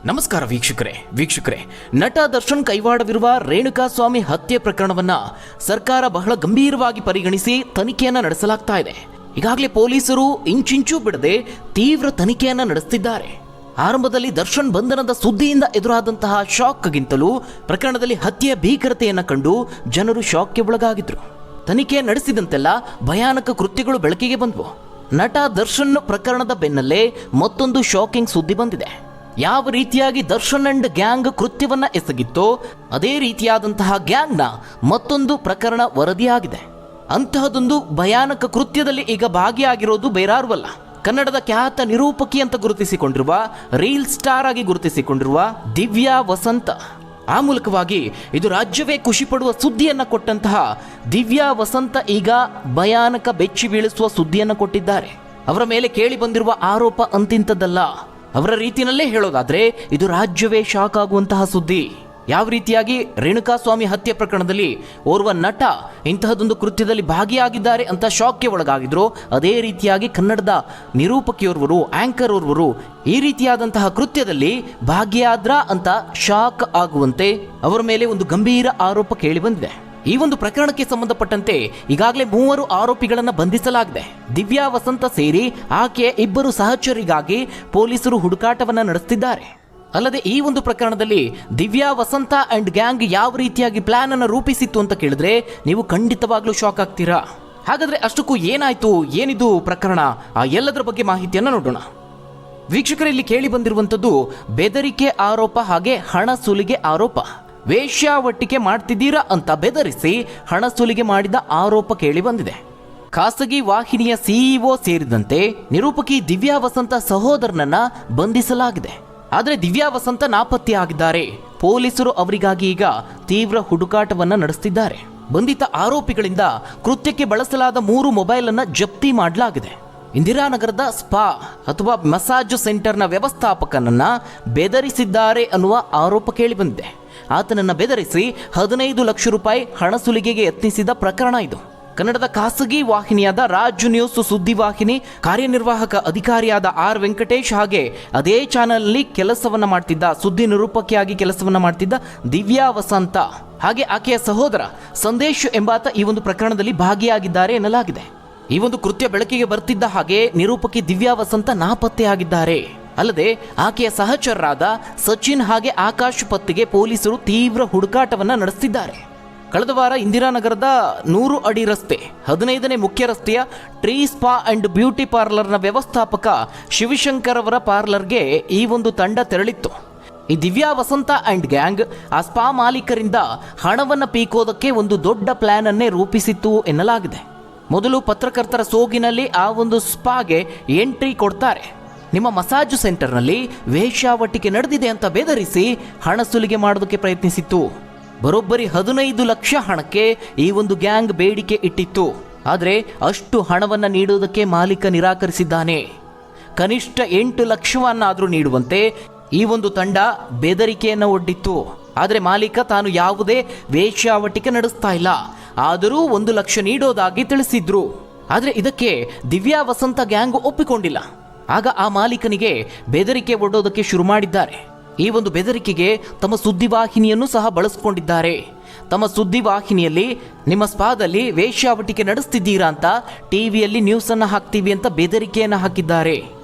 ನಮಸ್ಕಾರ ವೀಕ್ಷಕರೇ, ನಟ ದರ್ಶನ್ ಕೈವಾಡವಿರುವ ರೇಣುಕಾಸ್ವಾಮಿ ಹತ್ಯೆ ಪ್ರಕರಣವನ್ನ ಸರ್ಕಾರ ಬಹಳ ಗಂಭೀರವಾಗಿ ಪರಿಗಣಿಸಿ ತನಿಖೆಯನ್ನ ನಡೆಸಲಾಗ್ತಾ ಇದೆ. ಈಗಾಗಲೇ ಪೊಲೀಸರು ಇಂಚಿಂಚೂ ಬಿಡದೆ ತೀವ್ರ ತನಿಖೆಯನ್ನ ನಡೆಸುತ್ತಿದ್ದಾರೆ. ಆರಂಭದಲ್ಲಿ ದರ್ಶನ್ ಬಂಧನದ ಸುದ್ದಿಯಿಂದ ಎದುರಾದಂತಹ ಶಾಕ್ಗಿಂತಲೂ ಪ್ರಕರಣದಲ್ಲಿ ಹತ್ಯೆಯ ಭೀಕರತೆಯನ್ನ ಕಂಡು ಜನರು ಶಾಕ್ಗೆ ಒಳಗಾಗಿದ್ರು. ತನಿಖೆ ನಡೆಸಿದಂತೆಲ್ಲ ಭಯಾನಕ ಕೃತ್ಯಗಳು ಬೆಳಕಿಗೆ ಬಂದವು. ನಟ ದರ್ಶನ್ ಪ್ರಕರಣದ ಬೆನ್ನಲ್ಲೇ ಮತ್ತೊಂದು ಶಾಕಿಂಗ್ ಸುದ್ದಿ ಬಂದಿದೆ. ಯಾವ ರೀತಿಯಾಗಿ ದರ್ಶನ್ ಅಂಡ್ ಗ್ಯಾಂಗ್ ಕೃತ್ಯವನ್ನ ಎಸಗಿತ್ತೋ ಅದೇ ರೀತಿಯಾದಂತಹ ಗ್ಯಾಂಗ್ನ ಮತ್ತೊಂದು ಪ್ರಕರಣ ವರದಿಯಾಗಿದೆ. ಅಂತಹದೊಂದು ಭಯಾನಕ ಕೃತ್ಯದಲ್ಲಿ ಈಗ ಭಾಗಿಯಾಗಿರೋದು ಬೇರಾರುವಲ್ಲ, ಕನ್ನಡದ ಖ್ಯಾತ ನಿರೂಪಕಿ ಅಂತ ಗುರುತಿಸಿಕೊಂಡಿರುವ, ರೀಲ್ ಸ್ಟಾರ್ ಆಗಿ ಗುರುತಿಸಿಕೊಂಡಿರುವ ದಿವ್ಯಾ ವಸಂತ. ಆ ಮೂಲಕವಾಗಿ ಇದು ರಾಜ್ಯವೇ ಖುಷಿ ಪಡುವ ಸುದ್ದಿಯನ್ನ ಕೊಟ್ಟಂತಹ ದಿವ್ಯಾ ವಸಂತ ಈಗ ಭಯಾನಕ ಬೆಚ್ಚಿ ಬೀಳಿಸುವ ಸುದ್ದಿಯನ್ನು ಕೊಟ್ಟಿದ್ದಾರೆ. ಅವರ ಮೇಲೆ ಕೇಳಿ ಬಂದಿರುವ ಆರೋಪ ಅಂತಿಂತದ್ದಲ್ಲ. ಅವರ ರೀತಿಯಲ್ಲೇ ಹೇಳೋದಾದ್ರೆ ಇದು ರಾಜ್ಯವೇ ಶಾಕ್ ಆಗುವಂತಹ ಸುದ್ದಿ. ಯಾವ ರೀತಿಯಾಗಿ ರೇಣುಕಾಸ್ವಾಮಿ ಹತ್ಯೆ ಪ್ರಕರಣದಲ್ಲಿ ಓರ್ವ ನಟ ಇಂತಹದೊಂದು ಕೃತ್ಯದಲ್ಲಿ ಭಾಗಿಯಾಗಿದ್ದಾರೆ ಅಂತ ಶಾಕ್ಗೆ ಒಳಗಾಗಿದ್ರು, ಅದೇ ರೀತಿಯಾಗಿ ಕನ್ನಡದ ನಿರೂಪಕಿಯೋರ್ವರು, ಆಂಕರ್ ಓರ್ವರು ಈ ರೀತಿಯಾದಂತಹ ಕೃತ್ಯದಲ್ಲಿ ಭಾಗಿಯಾದ್ರ ಅಂತ ಶಾಕ್ ಆಗುವಂತೆ ಅವರ ಮೇಲೆ ಒಂದು ಗಂಭೀರ ಆರೋಪ ಕೇಳಿ ಬಂದಿದೆ. ಈ ಒಂದು ಪ್ರಕರಣಕ್ಕೆ ಸಂಬಂಧಪಟ್ಟಂತೆ ಈಗಾಗಲೇ 3 ಆರೋಪಿಗಳನ್ನು ಬಂಧಿಸಲಾಗಿದೆ. ದಿವ್ಯಾ ವಸಂತ ಸೇರಿ ಆಕೆಯ 2 ಸಹಚರಿಗಾಗಿ ಪೊಲೀಸರು ಹುಡುಕಾಟವನ್ನ ನಡೆಸುತ್ತಿದ್ದಾರೆ. ಅಲ್ಲದೆ ಈ ಒಂದು ಪ್ರಕರಣದಲ್ಲಿ ದಿವ್ಯಾ ವಸಂತ ಅಂಡ್ ಗ್ಯಾಂಗ್ ಯಾವ ರೀತಿಯಾಗಿ ಪ್ಲಾನ್ ಅನ್ನು ರೂಪಿಸಿತ್ತು ಅಂತ ಕೇಳಿದ್ರೆ ನೀವು ಖಂಡಿತವಾಗ್ಲೂ ಶಾಕ್ ಆಗ್ತೀರಾ. ಹಾಗಾದ್ರೆ ಅಷ್ಟಕ್ಕೂ ಏನಾಯ್ತು, ಏನಿದು ಪ್ರಕರಣ, ಆ ಎಲ್ಲದರ ಬಗ್ಗೆ ಮಾಹಿತಿಯನ್ನು ನೋಡೋಣ. ವೀಕ್ಷಕರಲ್ಲಿ ಕೇಳಿ ಬಂದಿರುವಂತದ್ದು ಬೆದರಿಕೆ ಆರೋಪ ಹಾಗೆ ಹಣ ಸುಲಿಗೆ ಆರೋಪ. ವೇಶ್ಯಾವಟಿಕೆ ಮಾಡ್ತಿದ್ದೀರಾ ಅಂತ ಬೆದರಿಸಿ ಹಣ ಸುಲಿಗೆ ಮಾಡಿದ ಆರೋಪ ಕೇಳಿ ಬಂದಿದೆ. ಖಾಸಗಿ ವಾಹಿನಿಯ ಸಿಇಒ ಸೇರಿದಂತೆ ನಿರೂಪಕಿ ದಿವ್ಯಾ ವಸಂತ ಸಹೋದರನನ್ನ ಬಂಧಿಸಲಾಗಿದೆ. ಆದರೆ ದಿವ್ಯಾ ವಸಂತ ನಾಪತ್ತೆಯಾಗಿದ್ದಾರೆ. ಪೊಲೀಸರು ಅವರಿಗಾಗಿ ಈಗ ತೀವ್ರ ಹುಡುಕಾಟವನ್ನ ನಡೆಸುತ್ತಿದ್ದಾರೆ. ಬಂಧಿತ ಆರೋಪಿಗಳಿಂದ ಕೃತ್ಯಕ್ಕೆ ಬಳಸಲಾದ 3 ಮೊಬೈಲ್ ಅನ್ನ ಜಪ್ತಿ ಮಾಡಲಾಗಿದೆ. ಇಂದಿರಾನಗರದ ಸ್ಪಾ ಅಥವಾ ಮಸಾಜ್ ಸೆಂಟರ್ನ ವ್ಯವಸ್ಥಾಪಕನನ್ನ ಬೆದರಿಸಿದ್ದಾರೆ ಅನ್ನುವ ಆರೋಪ ಕೇಳಿ ಬಂದಿದೆ. ಆತನನ್ನ ಬೆದರಿಸಿ 15 ಲಕ್ಷ ರೂಪಾಯಿ ಹಣ ಸುಲಿಗೆಗೆ ಯತ್ನಿಸಿದ ಪ್ರಕರಣ ಇದು. ಕನ್ನಡದ ಖಾಸಗಿ ವಾಹಿನಿಯಾದ ರಾಜ್ ನ್ಯೂಸ್ ಸುದ್ದಿವಾಹಿನಿ ಕಾರ್ಯನಿರ್ವಾಹಕ ಅಧಿಕಾರಿಯಾದ ಆರ್ ವೆಂಕಟೇಶ್ ಹಾಗೆ ಅದೇ ಚಾನೆಲ್ನಲ್ಲಿ ಕೆಲಸವನ್ನ ಮಾಡ್ತಿದ್ದ, ಸುದ್ದಿ ನಿರೂಪಕಿಯಾಗಿ ಕೆಲಸವನ್ನ ಮಾಡ್ತಿದ್ದ ದಿವ್ಯಾ ವಸಂತ ಹಾಗೆ ಆಕೆಯ ಸಹೋದರ ಸಂದೇಶ್ ಎಂಬಾತ ಈ ಒಂದು ಪ್ರಕರಣದಲ್ಲಿ ಭಾಗಿಯಾಗಿದ್ದಾರೆ ಎನ್ನಲಾಗಿದೆ. ಈ ಒಂದು ಕೃತ್ಯ ಬೆಳಕಿಗೆ ಬರ್ತಿದ್ದ ಹಾಗೆ ನಿರೂಪಕಿ ದಿವ್ಯಾ ವಸಂತ ನಾಪತ್ತೆಯಾಗಿದ್ದಾರೆ. ಅಲ್ಲದೆ ಆಕೆಯ ಸಹಚರರಾದ ಸಚಿನ್ ಹಾಗೆ ಆಕಾಶ್ ಪತ್ತೆಗೆ ಪೊಲೀಸರು ತೀವ್ರ ಹುಡುಕಾಟವನ್ನ ನಡೆಸುತ್ತಿದ್ದಾರೆ. ಕಳೆದ ವಾರ ಇಂದಿರಾನಗರದ 100 ಅಡಿ ರಸ್ತೆ 15ನೇ ಮುಖ್ಯ ರಸ್ತೆಯ ಟ್ರೀ ಸ್ಪಾ ಅಂಡ್ ಬ್ಯೂಟಿ ಪಾರ್ಲರ್ನ ವ್ಯವಸ್ಥಾಪಕ ಶಿವಶಂಕರ್ ಅವರ ಪಾರ್ಲರ್ಗೆ ಈ ಒಂದು ತಂಡ ತೆರಳಿತ್ತು. ಈ ದಿವ್ಯಾ ವಸಂತ ಅಂಡ್ ಗ್ಯಾಂಗ್ ಆ ಸ್ಪಾ ಮಾಲೀಕರಿಂದ ಹಣವನ್ನ ಪೀಕೋದಕ್ಕೆ ಒಂದು ದೊಡ್ಡ ಪ್ಲಾನ್ ಅನ್ನೇ ರೂಪಿಸಿತ್ತು ಎನ್ನಲಾಗಿದೆ. ಮೊದಲು ಪತ್ರಕರ್ತರ ಸೋಗಿನಲ್ಲಿ ಆ ಒಂದು ಸ್ಪಾಗೆ ಎಂಟ್ರಿ ಕೊಡ್ತಾರೆ. ನಿಮ್ಮ ಮಸಾಜ್ ಸೆಂಟರ್ನಲ್ಲಿ ವೇಶ್ಯಾವಟಿಕೆ ನಡೆದಿದೆ ಅಂತ ಬೆದರಿಸಿ ಹಣ ಸುಲಿಗೆ ಮಾಡೋದಕ್ಕೆ ಪ್ರಯತ್ನಿಸಿತ್ತು. ಬರೋಬ್ಬರಿ 15 ಲಕ್ಷ ಹಣಕ್ಕೆ ಈ ಒಂದು ಗ್ಯಾಂಗ್ ಬೇಡಿಕೆ ಇಟ್ಟಿತ್ತು. ಆದರೆ ಅಷ್ಟು ಹಣವನ್ನು ನೀಡುವುದಕ್ಕೆ ಮಾಲೀಕ ನಿರಾಕರಿಸಿದ್ದಾನೆ. ಕನಿಷ್ಠ 8 ಲಕ್ಷವನ್ನಾದರೂ ನೀಡುವಂತೆ ಈ ಒಂದು ತಂಡ ಬೆದರಿಕೆಯನ್ನು ಒಡ್ಡಿತ್ತು. ಆದರೆ ಮಾಲೀಕ ತಾನು ಯಾವುದೇ ವೇಶ್ಯಾವಟಿಕೆ ನಡೆಸ್ತಾ ಇಲ್ಲ, ಆದರೂ 1 ಲಕ್ಷ ನೀಡೋದಾಗಿ ತಿಳಿಸಿದ್ರು. ಆದರೆ ಇದಕ್ಕೆ ದಿವ್ಯಾ ವಸಂತ ಗ್ಯಾಂಗ್ ಒಪ್ಪಿಕೊಂಡಿಲ್ಲ. ಆಗ ಆ ಮಾಲೀಕನಿಗೆ ಬೆದರಿಕೆ ಒಡ್ಡೋದಕ್ಕೆ ಶುರು ಮಾಡಿದ್ದಾರೆ. ಈ ಒಂದು ಬೆದರಿಕೆಗೆ ತಮ್ಮ ಸುದ್ದಿವಾಹಿನಿಯನ್ನು ಸಹ ಬಳಸಿಕೊಂಡಿದ್ದಾರೆ. ತಮ್ಮ ಸುದ್ದಿವಾಹಿನಿಯಲ್ಲಿ ನಿಮ್ಮ ಸ್ಪಾದಲ್ಲಿ ವೇಶ್ಯಾವಟಿಕೆ ನಡೆಸ್ತಿದ್ದೀರಾ ಅಂತ ಟಿವಿಯಲ್ಲಿ ನ್ಯೂಸ್ ಅನ್ನು ಹಾಕ್ತೀವಿ ಅಂತ ಬೆದರಿಕೆಯನ್ನು ಹಾಕಿದ್ದಾರೆ.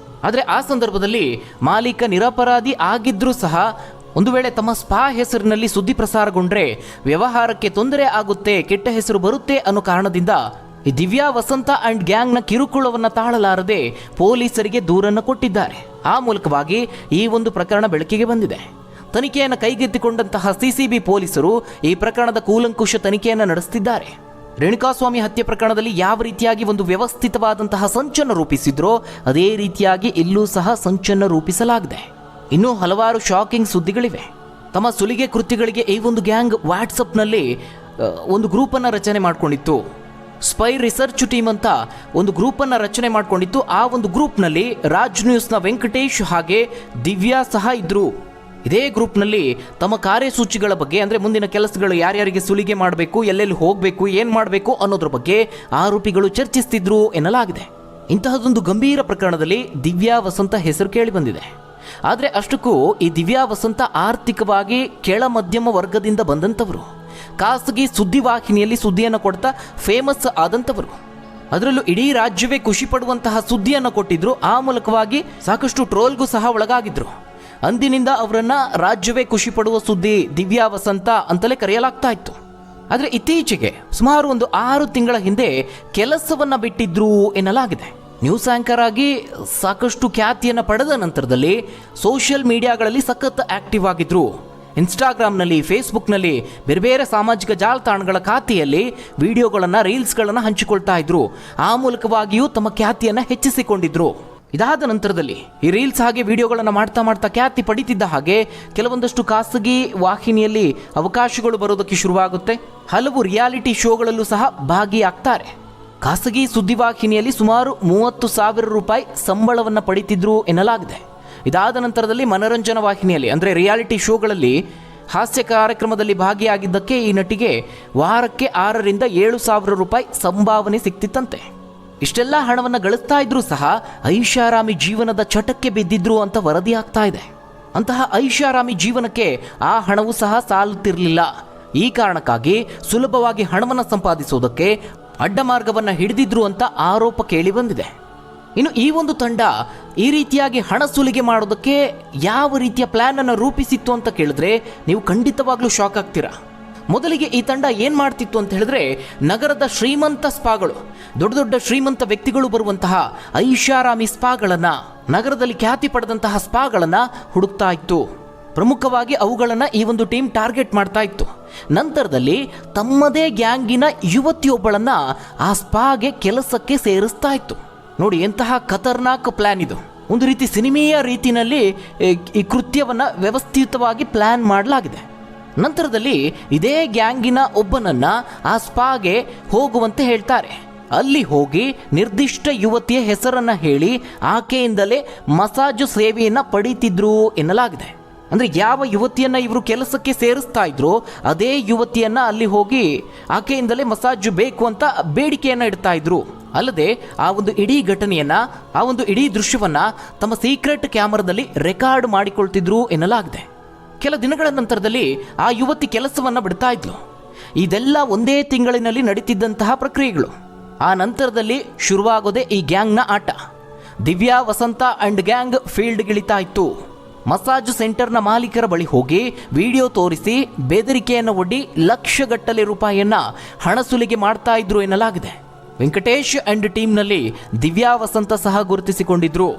ಆದರೆ ಆ ಸಂದರ್ಭದಲ್ಲಿ ಮಾಲೀಕ ನಿರಪರಾಧಿ ಆಗಿದ್ರೂ ಸಹ ಒಂದು ವೇಳೆ ತಮ್ಮ ಸ್ಪಾ ಹೆಸರಿನಲ್ಲಿ ಸುದ್ದಿ ಪ್ರಸಾರಗೊಂಡ್ರೆ ವ್ಯವಹಾರಕ್ಕೆ ತೊಂದರೆ ಆಗುತ್ತೆ, ಕೆಟ್ಟ ಹೆಸರು ಬರುತ್ತೆ ಅನ್ನೋ ಕಾರಣದಿಂದ ಈ ದಿವ್ಯಾ ವಸಂತ ಅಂಡ್ ಗ್ಯಾಂಗ್ನ ಕಿರುಕುಳವನ್ನು ತಾಳಲಾರದೆ ಪೊಲೀಸರಿಗೆ ದೂರನ್ನು ಕೊಟ್ಟಿದ್ದಾರೆ. ಆ ಮೂಲಕವಾಗಿ ಈ ಒಂದು ಪ್ರಕರಣ ಬೆಳಕಿಗೆ ಬಂದಿದೆ. ತನಿಖೆಯನ್ನು ಕೈಗೆತ್ತಿಕೊಂಡಂತಹ ಸಿಸಿಬಿ ಪೊಲೀಸರು ಈ ಪ್ರಕರಣದ ಕೂಲಂಕುಷ ತನಿಖೆಯನ್ನು ನಡೆಸುತ್ತಿದ್ದಾರೆ. ರೇಣುಕಾಸ್ವಾಮಿ ಹತ್ಯೆ ಪ್ರಕರಣದಲ್ಲಿ ಯಾವ ರೀತಿಯಾಗಿ ಒಂದು ವ್ಯವಸ್ಥಿತವಾದಂತಹ ಸಂಚನ್ನು ರೂಪಿಸಿದ್ರೋ ಅದೇ ರೀತಿಯಾಗಿ ಇಲ್ಲೂ ಸಹ ಸಂಚನ್ನು ರೂಪಿಸಲಾಗಿದೆ. ಇನ್ನೂ ಹಲವಾರು ಶಾಕಿಂಗ್ ಸುದ್ದಿಗಳಿವೆ. ತಮ್ಮ ಸುಲಿಗೆ ಕೃತ್ಯಗಳಿಗೆ ಈ ಒಂದು ಗ್ಯಾಂಗ್ ವಾಟ್ಸಪ್ನಲ್ಲಿ ಒಂದು ಗ್ರೂಪನ್ನು ರಚನೆ ಮಾಡಿಕೊಂಡಿತ್ತು. ಸ್ಪೈ ರಿಸರ್ಚ್ ಟೀಮ್ ಅಂತ ಒಂದು ಗ್ರೂಪನ್ನು ರಚನೆ ಮಾಡಿಕೊಂಡಿತ್ತು. ಆ ಒಂದು ಗ್ರೂಪ್ನಲ್ಲಿ ರಾಜ್ ನ್ಯೂಸ್ನ ವೆಂಕಟೇಶ್ ಹಾಗೆ ದಿವ್ಯಾ ಸಹ ಇದ್ರು. ಇದೇ ಗ್ರೂಪ್ನಲ್ಲಿ ತಮ್ಮ ಕಾರ್ಯಸೂಚಿಗಳ ಬಗ್ಗೆ, ಅಂದರೆ ಮುಂದಿನ ಕೆಲಸಗಳು ಯಾರ್ಯಾರಿಗೆ ಸುಲಿಗೆ ಮಾಡಬೇಕು, ಎಲ್ಲೆಲ್ಲಿ ಹೋಗಬೇಕು, ಏನು ಮಾಡಬೇಕು ಅನ್ನೋದ್ರ ಬಗ್ಗೆ ಆರೋಪಿಗಳು ಚರ್ಚಿಸ್ತಿದ್ರು ಎನ್ನಲಾಗಿದೆ. ಇಂತಹದೊಂದು ಗಂಭೀರ ಪ್ರಕರಣದಲ್ಲಿ ದಿವ್ಯಾ ವಸಂತ ಹೆಸರು ಕೇಳಿ ಬಂದಿದೆ. ಆದರೆ ಅಷ್ಟಕ್ಕೂ ಈ ದಿವ್ಯಾ ವಸಂತ ಆರ್ಥಿಕವಾಗಿ ಕೆಳ ಮಧ್ಯಮ ವರ್ಗದಿಂದ ಬಂದಂಥವರು, ಖಾಸಗಿ ಸುದ್ದಿವಾಹಿನಿಯಲ್ಲಿ ಸುದ್ದಿಯನ್ನು ಕೊಡ್ತಾ ಫೇಮಸ್ ಆದಂಥವರು. ಅದರಲ್ಲೂ ಇಡೀ ರಾಜ್ಯವೇ ಖುಷಿ ಪಡುವಂತಹ ಸುದ್ದಿಯನ್ನು ಕೊಟ್ಟಿದ್ರು. ಆ ಮೂಲಕವಾಗಿ ಸಾಕಷ್ಟು ಟ್ರೋಲ್ಗೂ ಸಹ ಒಳಗಾಗಿದ್ರು. ಅಂದಿನಿಂದ ಅವರನ್ನು ರಾಜ್ಯವೇ ಖುಷಿ ಪಡುವ ಸುದ್ದಿ ದಿವ್ಯಾ ವಸಂತ ಅಂತಲೇ ಕರೆಯಲಾಗ್ತಾ ಇತ್ತು. ಆದರೆ ಇತ್ತೀಚೆಗೆ ಸುಮಾರು ಒಂದು 6 ತಿಂಗಳ ಹಿಂದೆ ಕೆಲಸವನ್ನು ಬಿಟ್ಟಿದ್ರು ಎನ್ನಲಾಗಿದೆ. ನ್ಯೂಸ್ ಆ್ಯಂಕರ್ ಆಗಿ ಸಾಕಷ್ಟು ಖ್ಯಾತಿಯನ್ನು ಪಡೆದ ನಂತರದಲ್ಲಿ ಸೋಷಿಯಲ್ ಮೀಡಿಯಾಗಳಲ್ಲಿ ಸಖತ್ ಆಕ್ಟಿವ್ ಆಗಿದ್ರು. ಇನ್ಸ್ಟಾಗ್ರಾಮ್ನಲ್ಲಿ, ಫೇಸ್ಬುಕ್ನಲ್ಲಿ, ಬೇರೆ ಬೇರೆ ಸಾಮಾಜಿಕ ಜಾಲತಾಣಗಳ ಖಾತೆಯಲ್ಲಿ ವಿಡಿಯೋಗಳನ್ನು, ರೀಲ್ಸ್ಗಳನ್ನು ಹಂಚಿಕೊಳ್ತಾ ಇದ್ರು. ಆ ಮೂಲಕವಾಗಿಯೂ ತಮ್ಮ ಖ್ಯಾತಿಯನ್ನು ಹೆಚ್ಚಿಸಿಕೊಂಡಿದ್ರು. ಇದಾದ ನಂತರದಲ್ಲಿ ಈ ರೀಲ್ಸ್ ಹಾಗೆ ವಿಡಿಯೋಗಳನ್ನು ಮಾಡ್ತಾ ಮಾಡ್ತಾ ಖ್ಯಾತಿ ಪಡಿತಿದ್ದ ಹಾಗೆ ಕೆಲವೊಂದಷ್ಟು ಖಾಸಗಿ ವಾಹಿನಿಯಲ್ಲಿ ಅವಕಾಶಗಳು ಬರೋದಕ್ಕೆ ಶುರುವಾಗುತ್ತೆ. ಹಲವು ರಿಯಾಲಿಟಿ ಶೋಗಳಲ್ಲೂ ಸಹ ಭಾಗಿಯಾಗ್ತಾರೆ. ಖಾಸಗಿ ಸುದ್ದಿವಾಹಿನಿಯಲ್ಲಿ ಸುಮಾರು 30,000 ರೂಪಾಯಿ ಸಂಬಳವನ್ನು ಪಡಿತಿದ್ರು ಎನ್ನಲಾಗಿದೆ. ಇದಾದ ನಂತರದಲ್ಲಿ ಮನರಂಜನಾ ವಾಹಿನಿಯಲ್ಲಿ ಅಂದರೆ ರಿಯಾಲಿಟಿ ಶೋಗಳಲ್ಲಿ ಹಾಸ್ಯ ಕಾರ್ಯಕ್ರಮದಲ್ಲಿ ಭಾಗಿಯಾಗಿದ್ದಕ್ಕೆ ಈ ನಟಿಗೆ ವಾರಕ್ಕೆ 6,000 ರಿಂದ 7,000 ರೂಪಾಯಿ ಸಂಭಾವನೆ ಸಿಕ್ತಿತ್ತಂತೆ. ಇಷ್ಟೆಲ್ಲ ಹಣವನ್ನು ಗಳಿಸ್ತಾ ಇದ್ರೂ ಸಹ ಐಷಾರಾಮಿ ಜೀವನದ ಚಟಕ್ಕೆ ಬಿದ್ದಿದ್ರು ಅಂತ ವರದಿ ಆಗ್ತಾ ಇದೆ. ಅಂತಹ ಐಷಾರಾಮಿ ಜೀವನಕ್ಕೆ ಆ ಹಣವೂ ಸಹ ಸಾಲುತ್ತಿರಲಿಲ್ಲ. ಈ ಕಾರಣಕ್ಕಾಗಿ ಸುಲಭವಾಗಿ ಹಣವನ್ನು ಸಂಪಾದಿಸುವುದಕ್ಕೆ ಅಡ್ಡ ಮಾರ್ಗವನ್ನು ಹಿಡಿದಿದ್ರು ಅಂತ ಆರೋಪ ಕೇಳಿ ಬಂದಿದೆ. ಇನ್ನು ಈ ಒಂದು ತಂಡ ಈ ರೀತಿಯಾಗಿ ಹಣ ಸುಲಿಗೆ ಮಾಡೋದಕ್ಕೆ ಯಾವ ರೀತಿಯ ಪ್ಲಾನನ್ನು ರೂಪಿಸಿತ್ತು ಅಂತ ಕೇಳಿದ್ರೆ ನೀವು ಖಂಡಿತವಾಗ್ಲೂ ಶಾಕ್ ಆಗ್ತೀರಾ. ಮೊದಲಿಗೆ ಈ ತಂಡ ಏನು ಮಾಡ್ತಿತ್ತು ಅಂತ ಹೇಳಿದ್ರೆ, ನಗರದ ಶ್ರೀಮಂತ ಸ್ಪಾಗಳು, ದೊಡ್ಡ ದೊಡ್ಡ ಶ್ರೀಮಂತ ವ್ಯಕ್ತಿಗಳು ಬರುವಂತಹ ಐಷಾರಾಮಿ ಸ್ಪಾಗಳನ್ನು, ನಗರದಲ್ಲಿ ಖ್ಯಾತಿ ಪಡೆದಂತಹ ಸ್ಪಾಗಳನ್ನು ಹುಡುಕ್ತಾ ಇತ್ತು. ಪ್ರಮುಖವಾಗಿ ಅವುಗಳನ್ನು ಈ ಒಂದು ಟೀಮ್ ಟಾರ್ಗೆಟ್ ಮಾಡ್ತಾ ಇತ್ತು. ನಂತರದಲ್ಲಿ ತಮ್ಮದೇ ಗ್ಯಾಂಗಿನ ಯುವತಿಯೊಬ್ಬಳನ್ನು ಆ ಸ್ಪಾಗೆ ಕೆಲಸಕ್ಕೆ ಸೇರಿಸ್ತಾ ಇತ್ತು. ನೋಡಿ, ಎಂತಹ ಖತರ್ನಾಕ್ ಪ್ಲ್ಯಾನ್ ಇದು. ಒಂದು ರೀತಿ ಸಿನಿಮೆಯ ರೀತಿಯಲ್ಲಿ ಈ ಕೃತ್ಯವನ್ನು ವ್ಯವಸ್ಥಿತವಾಗಿ ಪ್ಲ್ಯಾನ್ ಮಾಡಲಾಗಿದೆ. ನಂತರದಲ್ಲಿ ಇದೇ ಗ್ಯಾಂಗಿನ ಒಬ್ಬನನ್ನ ಆ ಸ್ಪಾಗೆ ಹೋಗುವಂತೆ ಹೇಳ್ತಾರೆ. ಅಲ್ಲಿ ಹೋಗಿ ನಿರ್ದಿಷ್ಟ ಯುವತಿಯ ಹೆಸರನ್ನು ಹೇಳಿ ಆಕೆಯಿಂದಲೇ ಮಸಾಜ್ ಸೇವೆಯನ್ನು ಪಡೀತಿದ್ರು ಎನ್ನಲಾಗಿದೆ. ಅಂದರೆ ಯಾವ ಯುವತಿಯನ್ನು ಇವರು ಕೆಲಸಕ್ಕೆ ಸೇರಿಸ್ತಾ ಇದ್ರು ಅದೇ ಯುವತಿಯನ್ನು ಅಲ್ಲಿ ಹೋಗಿ ಆಕೆಯಿಂದಲೇ ಮಸಾಜ್ ಬೇಕು ಅಂತ ಬೇಡಿಕೆಯನ್ನು ಇಡ್ತಾ ಇದ್ರು. ಅಲ್ಲದೆ ಆ ಒಂದು ಇಡೀ ಘಟನೆಯನ್ನು, ಆ ಒಂದು ಇಡೀ ದೃಶ್ಯವನ್ನು ತಮ್ಮ ಸೀಕ್ರೆಟ್ ಕ್ಯಾಮರಾದಲ್ಲಿ ರೆಕಾರ್ಡ್ ಮಾಡಿಕೊಳ್ತಿದ್ರು ಎನ್ನಲಾಗಿದೆ. ಕೆಲ ದಿನಗಳ ನಂತರದಲ್ಲಿ ಆ ಯುವತಿ ಕೆಲಸವನ್ನು ಬಿಡ್ತಾ ಇದ್ಲು. ಇದೆಲ್ಲ ಒಂದೇ ತಿಂಗಳಿನಲ್ಲಿ ನಡೀತಿದ್ದಂತಹ ಪ್ರಕ್ರಿಯೆಗಳು. ಆ ನಂತರದಲ್ಲಿ ಶುರುವಾಗೋದೇ ಈ ಗ್ಯಾಂಗ್ನ ಆಟ. ದಿವ್ಯಾ ವಸಂತ ಅಂಡ್ ಗ್ಯಾಂಗ್ ಫೀಲ್ಡ್ಗಿಳಿತಾ ಇತ್ತು. ಮಸಾಜ್ ಸೆಂಟರ್ನ ಮಾಲೀಕರ ಬಳಿ ಹೋಗಿ ವಿಡಿಯೋ ತೋರಿಸಿ ಬೆದರಿಕೆಯನ್ನು ಒಡ್ಡಿ ಲಕ್ಷಗಟ್ಟಲೆ ರೂಪಾಯಿಯನ್ನ ಹಣ ಸುಲಿಗೆ ಮಾಡ್ತಾ ಇದ್ರು ಎನ್ನಲಾಗಿದೆ. ವೆಂಕಟೇಶ್ ಅಂಡ್ ಟೀಮ್ನಲ್ಲಿ ದಿವ್ಯಾ ವಸಂತ ಸಹ ಗುರುತಿಸಿಕೊಂಡಿದ್ರು.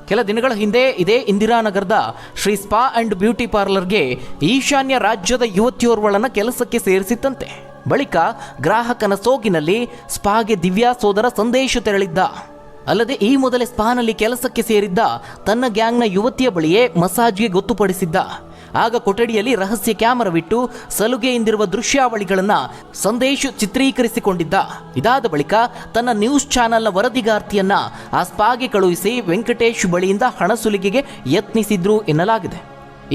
ಕೆಲ ದಿನಗಳ ಹಿಂದೆ ಇದೇ ಇಂದಿರಾನಗರದ ಶ್ರೀ ಸ್ಪಾ ಅಂಡ್ ಬ್ಯೂಟಿ ಪಾರ್ಲರ್ಗೆ ಈಶಾನ್ಯ ರಾಜ್ಯದ ಯುವತಿಯೋರ್ವಳನ್ನು ಕೆಲಸಕ್ಕೆ ಸೇರಿಸಿತ್ತಂತೆ. ಬಳಿಕ ಗ್ರಾಹಕನ ಸೋಗಿನಲ್ಲಿ ಸ್ಪಾಗೆ ದಿವ್ಯಾ ಸೋದರ ಸಂದೇಶ ತೆರಳಿದ್ದ. ಅಲ್ಲದೆ ಈ ಮೊದಲೇ ಸ್ಪಾನಲ್ಲಿ ಕೆಲಸಕ್ಕೆ ಸೇರಿದ್ದ ತನ್ನ ಗ್ಯಾಂಗ್ನ ಯುವತಿಯ ಬಳಿಯೇ ಮಸಾಜ್ಗೆ ಗೊತ್ತುಪಡಿಸಿದ್ದ. ಆಗ ಕೊಠಡಿಯಲ್ಲಿ ರಹಸ್ಯ ಕ್ಯಾಮರಾವಿಟ್ಟು ಸಲುಗೆಯಿಂದಿರುವ ದೃಶ್ಯಾವಳಿಗಳನ್ನು ಸಂದೇಶ್ ಚಿತ್ರೀಕರಿಸಿಕೊಂಡಿದ್ದ. ಇದಾದ ಬಳಿಕ ತನ್ನ ನ್ಯೂಸ್ ಚಾನೆಲ್ನ ವರದಿಗಾರ್ತಿಯನ್ನ ಆ ಸ್ಪಾಗೆ ಕಳುಹಿಸಿ ವೆಂಕಟೇಶ್ ಬಳಿಯಿಂದ ಹಣ ಸುಲಿಗೆಗೆ ಯತ್ನಿಸಿದ್ರು ಎನ್ನಲಾಗಿದೆ.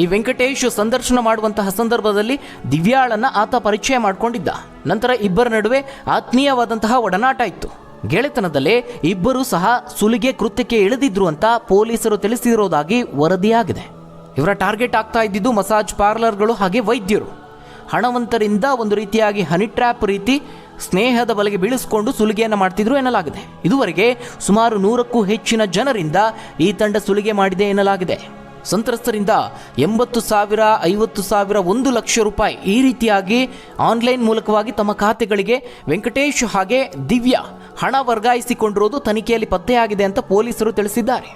ಈ ವೆಂಕಟೇಶ್ ಸಂದರ್ಶನ ಮಾಡುವಂತಹ ಸಂದರ್ಭದಲ್ಲಿ ದಿವ್ಯಾಳನ್ನ ಆತ ಪರಿಚಯ ಮಾಡಿಕೊಂಡಿದ್ದ. ನಂತರ ಇಬ್ಬರ ನಡುವೆ ಆತ್ಮೀಯವಾದಂತಹ ಒಡನಾಟ ಇತ್ತು. ಗೆಳೆತನದಲ್ಲೇ ಇಬ್ಬರೂ ಸಹ ಸುಲಿಗೆ ಕೃತ್ಯಕ್ಕೆ ಇಳಿದಿದ್ರು ಅಂತ ಪೊಲೀಸರು ತಿಳಿಸಿರೋದಾಗಿ ವರದಿಯಾಗಿದೆ. ಇವರ ಟಾರ್ಗೆಟ್ ಆಗ್ತಾ ಇದ್ದಿದ್ದು ಮಸಾಜ್ ಪಾರ್ಲರ್ಗಳು ಹಾಗೆ ವೈದ್ಯರು. ಹಣವಂತರಿಂದ ಒಂದು ರೀತಿಯಾಗಿ ಹನಿ ಟ್ರ್ಯಾಪ್ ರೀತಿ ಸ್ನೇಹದ ಬಲೆಗೆ ಬೀಳಿಸಿಕೊಂಡು ಸುಲಿಗೆಯನ್ನು ಮಾಡ್ತಿದ್ರು ಎನ್ನಲಾಗಿದೆ. ಇದುವರೆಗೆ ಸುಮಾರು 100ಕ್ಕೂ ಹೆಚ್ಚಿನ ಜನರಿಂದ ಈ ತಂಡ ಸುಲಿಗೆ ಮಾಡಿದೆ ಎನ್ನಲಾಗಿದೆ. ಸಂತ್ರಸ್ತರಿಂದ 80,000, 50,000, 1 ಲಕ್ಷ ರೂಪಾಯಿ ಈ ರೀತಿಯಾಗಿ ಆನ್ಲೈನ್ ಮೂಲಕವಾಗಿ ತಮ್ಮ ಖಾತೆಗಳಿಗೆ ವೆಂಕಟೇಶ್ ಹಾಗೆ ದಿವ್ಯಾ ಹಣ ವರ್ಗಾಯಿಸಿಕೊಂಡಿರೋದು ತನಿಖೆಯಲ್ಲಿ ಪತ್ತೆಯಾಗಿದೆ ಅಂತ ಪೊಲೀಸರು ತಿಳಿಸಿದ್ದಾರೆ.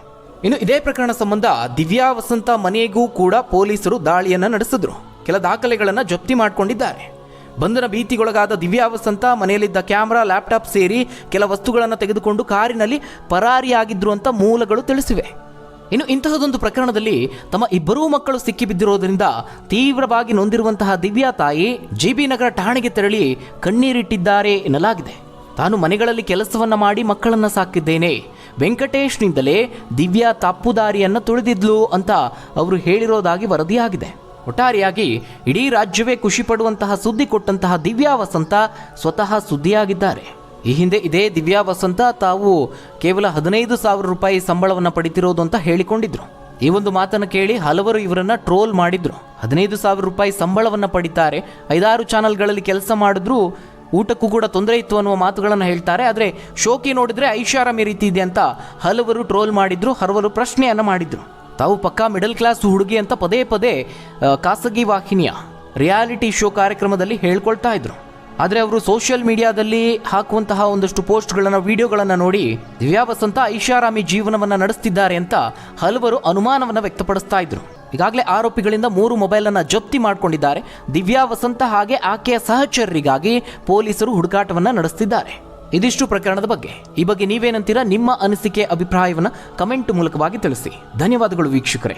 ಇನ್ನು ಇದೇ ಪ್ರಕರಣ ಸಂಬಂಧ ದಿವ್ಯಾ ವಸಂತ ಮನೆಗೂ ಕೂಡ ಪೊಲೀಸರು ದಾಳಿಯನ್ನು ನಡೆಸಿದ್ರು. ಕೆಲ ದಾಖಲೆಗಳನ್ನು ಜಪ್ತಿ ಮಾಡಿಕೊಂಡಿದ್ದಾರೆ. ಬಂಧನ ಭೀತಿಗೊಳಗಾದ ದಿವ್ಯಾ ವಸಂತ ಮನೆಯಲ್ಲಿದ್ದ ಕ್ಯಾಮೆರಾ, ಲ್ಯಾಪ್ಟಾಪ್ ಸೇರಿ ಕೆಲ ವಸ್ತುಗಳನ್ನು ತೆಗೆದುಕೊಂಡು ಕಾರಿನಲ್ಲಿ ಪರಾರಿಯಾಗಿದ್ರು ಅಂತ ಮೂಲಗಳು ತಿಳಿಸಿವೆ. ಇನ್ನು ಇಂತಹದೊಂದು ಪ್ರಕರಣದಲ್ಲಿ ತಮ್ಮ ಇಬ್ಬರೂ ಮಕ್ಕಳು ಸಿಕ್ಕಿಬಿದ್ದಿರೋದ್ರಿಂದ ತೀವ್ರವಾಗಿ ನೊಂದಿರುವಂತಹ ದಿವ್ಯಾ ತಾಯಿ ಜಿಬಿ ನಗರ ಠಾಣೆಗೆ ತೆರಳಿ ಕಣ್ಣೀರಿಟ್ಟಿದ್ದಾರೆ ಎನ್ನಲಾಗಿದೆ. ತಾನು ಮನೆಗಳಲ್ಲಿ ಕೆಲಸವನ್ನ ಮಾಡಿ ಮಕ್ಕಳನ್ನ ಸಾಕಿದ್ದೇನೆ, ವೆಂಕಟೇಶ್ನಿಂದಲೇ ದಿವ್ಯಾ ತಪ್ಪುದಾರಿಯನ್ನು ತುಳಿದಿದ್ಲು ಅಂತ ಅವರು ಹೇಳಿರೋದಾಗಿ ವರದಿಯಾಗಿದೆ. ಒಟ್ಟಾರೆಯಾಗಿ ಇಡೀ ರಾಜ್ಯವೇ ಖುಷಿ ಪಡುವಂತಹ ಸುದ್ದಿ ಕೊಟ್ಟಂತಹ ದಿವ್ಯಾ ವಸಂತ ಸ್ವತಃ ಸುದ್ದಿಯಾಗಿದ್ದಾರೆ. ಈ ಹಿಂದೆ ಇದೇ ದಿವ್ಯಾ ವಸಂತ ತಾವು ಕೇವಲ 15,000 ರೂಪಾಯಿ ಸಂಬಳವನ್ನು ಪಡಿತಿರೋದು ಅಂತ ಹೇಳಿಕೊಂಡಿದ್ರು. ಈ ಒಂದು ಮಾತನ್ನು ಕೇಳಿ ಹಲವರು ಇವರನ್ನ ಟ್ರೋಲ್ ಮಾಡಿದ್ರು. 15,000 ರೂಪಾಯಿ ಸಂಬಳವನ್ನು ಪಡಿತಾರೆ, 5-6 ಚಾನಲ್ಗಳಲ್ಲಿ ಕೆಲಸ ಮಾಡಿದ್ರು, ಊಟಕ್ಕೂ ಕೂಡ ತೊಂದರೆ ಇತ್ತು ಅನ್ನುವ ಮಾತುಗಳನ್ನು ಹೇಳ್ತಾರೆ. ಆದರೆ ಶೋಕಿ ನೋಡಿದ್ರೆ ಐಷಾರಾಮಿ ರೀತಿ ಇದೆ ಅಂತ ಹಲವರು ಟ್ರೋಲ್ ಮಾಡಿದ್ರು, ಹಲವರು ಪ್ರಶ್ನೆಯನ್ನು ಮಾಡಿದ್ರು. ತಾವು ಪಕ್ಕಾ ಮಿಡಲ್ ಕ್ಲಾಸ್ ಹುಡುಗಿ ಅಂತ ಪದೇ ಪದೇ ಖಾಸಗಿ ವಾಹಿನಿಯ ರಿಯಾಲಿಟಿ ಶೋ ಕಾರ್ಯಕ್ರಮದಲ್ಲಿ ಹೇಳ್ಕೊಳ್ತಾ ಇದ್ರು. ಆದರೆ ಅವರು ಸೋಷಿಯಲ್ ಮೀಡಿಯಾದಲ್ಲಿ ಹಾಕುವಂತಹ ಒಂದಷ್ಟು ಪೋಸ್ಟ್ಗಳನ್ನು, ವಿಡಿಯೋಗಳನ್ನು ನೋಡಿ ದಿವ್ಯಾ ವಸಂತ ಐಷಾರಾಮಿ ಜೀವನವನ್ನು ನಡೆಸ್ತಿದ್ದಾರೆ ಅಂತ ಹಲವರು ಅನುಮಾನವನ್ನು ವ್ಯಕ್ತಪಡಿಸ್ತಾ ಇದ್ರು. ಈಗಾಗಲೇ ಆರೋಪಿಗಳಿಂದ 3 ಮೊಬೈಲನ್ನು ಜಪ್ತಿ ಮಾಡಿಕೊಂಡಿದ್ದಾರೆ. ದಿವ್ಯಾ ವಸಂತ ಹಾಗೆ ಆಕೆಯ ಸಹಚರರಿಗಾಗಿ ಪೊಲೀಸರು ಹುಡುಕಾಟವನ್ನು ನಡೆಸ್ತಿದ್ದಾರೆ. ಇದಿಷ್ಟು ಪ್ರಕರಣದ ಬಗ್ಗೆ. ಈ ಬಗ್ಗೆ ನೀವೇನಂತೀರಾ? ನಿಮ್ಮ ಅನಿಸಿಕೆ, ಅಭಿಪ್ರಾಯವನ್ನು ಕಮೆಂಟ್ ಮೂಲಕವಾಗಿ ತಿಳಿಸಿ. ಧನ್ಯವಾದಗಳು ವೀಕ್ಷಕರೇ.